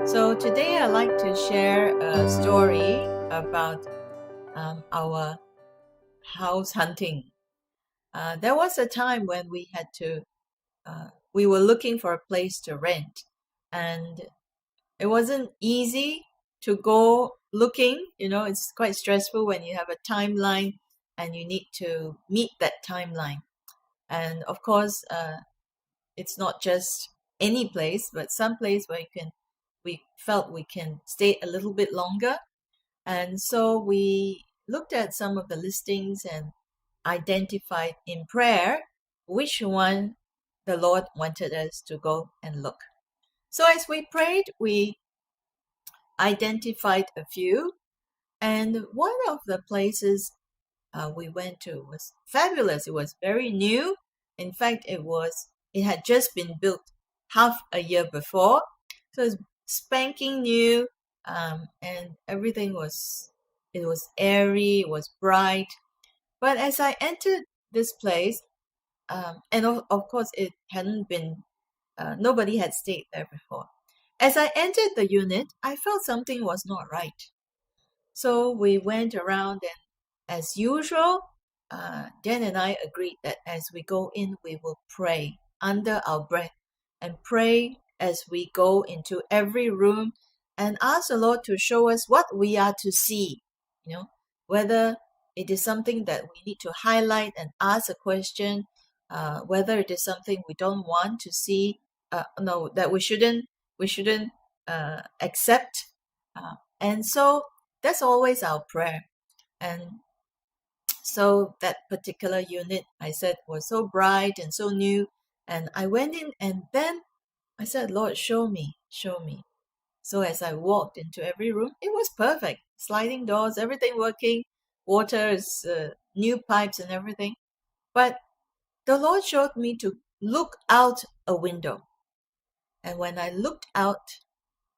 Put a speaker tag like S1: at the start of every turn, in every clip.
S1: So today I'd like to share a story about our house hunting. There was a time when we were looking for a place to rent, and it wasn't easy to go looking. It's quite stressful when you have a timeline and you need to meet that timeline. And of course, it's not just any place, but some place where we felt we can stay a little bit longer. And so we looked at some of the listings and identified in prayer which one the Lord wanted us to go and look. So as we prayed, we identified a few, and one of the places we went to was fabulous. It was very new. In fact, it had just been built half a year before, so it's spanking new, and everything was airy, it was bright. But as I entered this place, and of course it hadn't been, nobody had stayed there before. As I entered the unit, I felt something was not right. So we went around, and as usual, Dan and I agreed that as we go in, we will pray under our breath and pray as we go into every room and ask the Lord to show us what we are to see, whether it is something that we need to highlight and ask a question, whether it is something we don't want to see, no, that we shouldn't accept. And so that's always our prayer. And so that particular unit, I said, was so bright and so new. And I went in, and then I said, Lord, show me, show me. So as I walked into every room, it was perfect. Sliding doors, everything working, water, new pipes and everything. But the Lord showed me to look out a window. And when I looked out,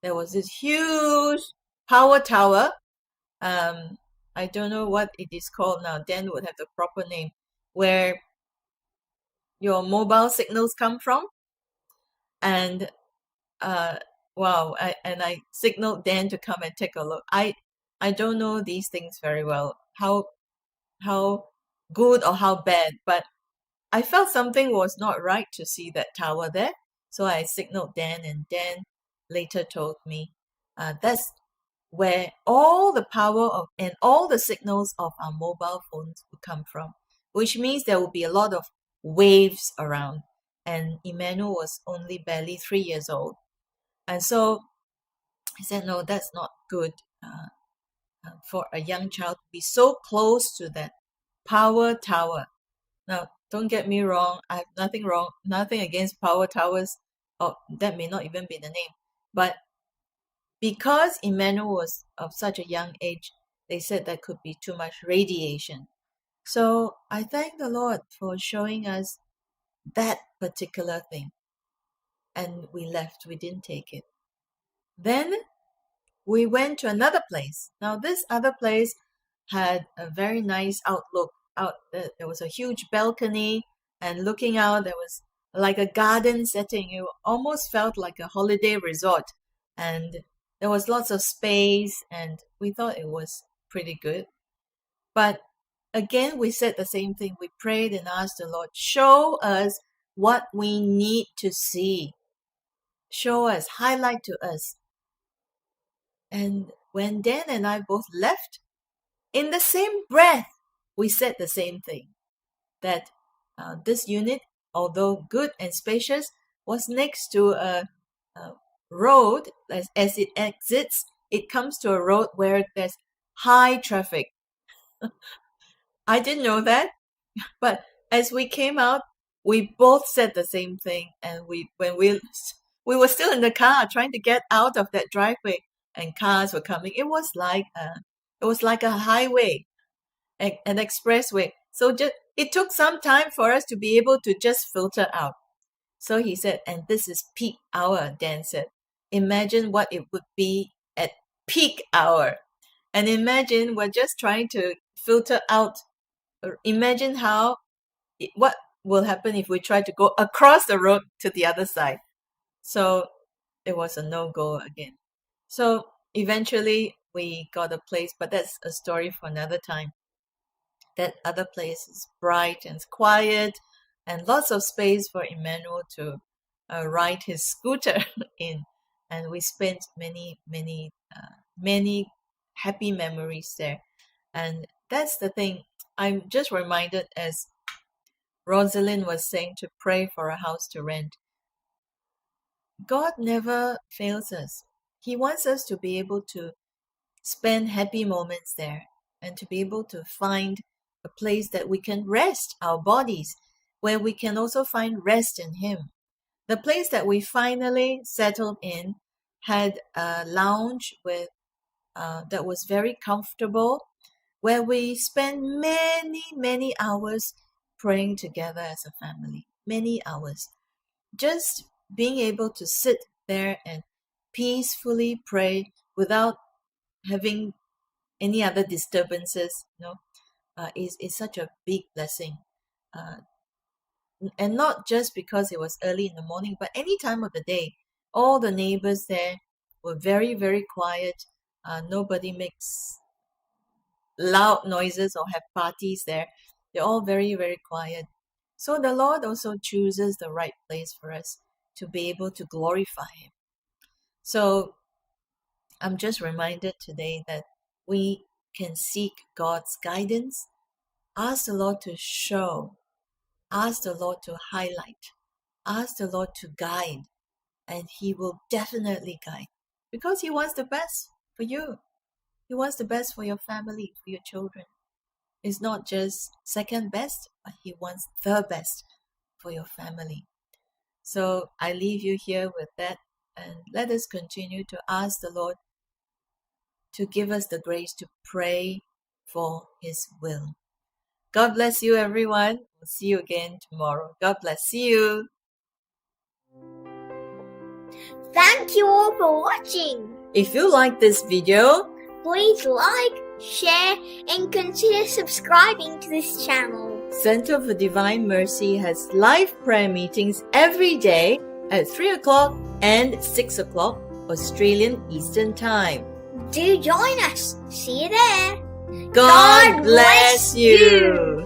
S1: there was this huge power tower. I don't know what it is called now. Dan would have the proper name, where your mobile signals come from. And wow, I signaled Dan to come and take a look. I don't know these things very well, how good or how bad, but I felt something was not right to see that tower there. So I signaled Dan, and Dan later told me that's where all the power of and all the signals of our mobile phones will come from, which means there will be a lot of waves around. And Emmanuel was only barely 3 years old. And so I said, no, that's not good for a young child to be so close to that power tower. Now, don't get me wrong, I have nothing against power towers. Oh, that may not even be the name. But because Emmanuel was of such a young age, they said there could be too much radiation. So I thank the Lord for showing us that particular thing. And we left, we didn't take it. Then we went to another place. Now, this other place had a very nice outlook. There was a huge balcony, and looking out, there was like a garden setting. It almost felt like a holiday resort. And there was lots of space, and we thought it was pretty good. But again, we said the same thing. We prayed and asked the Lord, show us what we need to see. Show us, highlight to us. And when Dan and I both left, in the same breath, we said the same thing, that this unit, although good and spacious, was next to a road. As it exits, it comes to a road where there's high traffic. I didn't know that, but as we came out, we both said the same thing. And when we were still in the car trying to get out of that driveway, and cars were coming. It was like a highway, an expressway. So it took some time for us to be able to just filter out. So he said, and this is peak hour, Dan said. Imagine what it would be at peak hour. And imagine we're just trying to filter out. Imagine what will happen if we try to go across the road to the other side. So it was a no-go again. So eventually we got a place, but that's a story for another time. That other place is bright and quiet and lots of space for Emmanuel to ride his scooter in. And we spent many happy memories there. And that's the thing. I'm just reminded, as Rosalind was saying, to pray for a house to rent. God never fails us. He wants us to be able to spend happy moments there and to be able to find a place that we can rest our bodies, where we can also find rest in Him. The place that we finally settled in had a lounge with that was very comfortable, where we spent many hours praying together as a family. Many hours. Just being able to sit there and peacefully pray without having any other disturbances, is such a big blessing. Uh, and not just because it was early in the morning, but any time of the day. All the neighbors there were very quiet. Nobody makes loud noises or have parties there. They're all very quiet. So the Lord also chooses the right place for us to be able to glorify Him. So I'm just reminded today that we can seek God's guidance, ask the Lord to show, ask the Lord to highlight, ask the Lord to guide, and He will definitely guide, because He wants the best for you. He wants the best for your family, for your children. It's not just second best, but He wants the best for your family. So I leave you here with that, and let us continue to ask the Lord to give us the grace to pray for His will. God bless you, everyone. We'll see you again tomorrow. God bless. See you.
S2: Thank you all for watching.
S1: If you like this video,
S2: please like, share, and consider subscribing to this channel.
S1: Center for Divine Mercy has live prayer meetings every day at 3 o'clock and 6 o'clock Australian Eastern Time.
S2: Do join us. See you there.
S1: God bless you.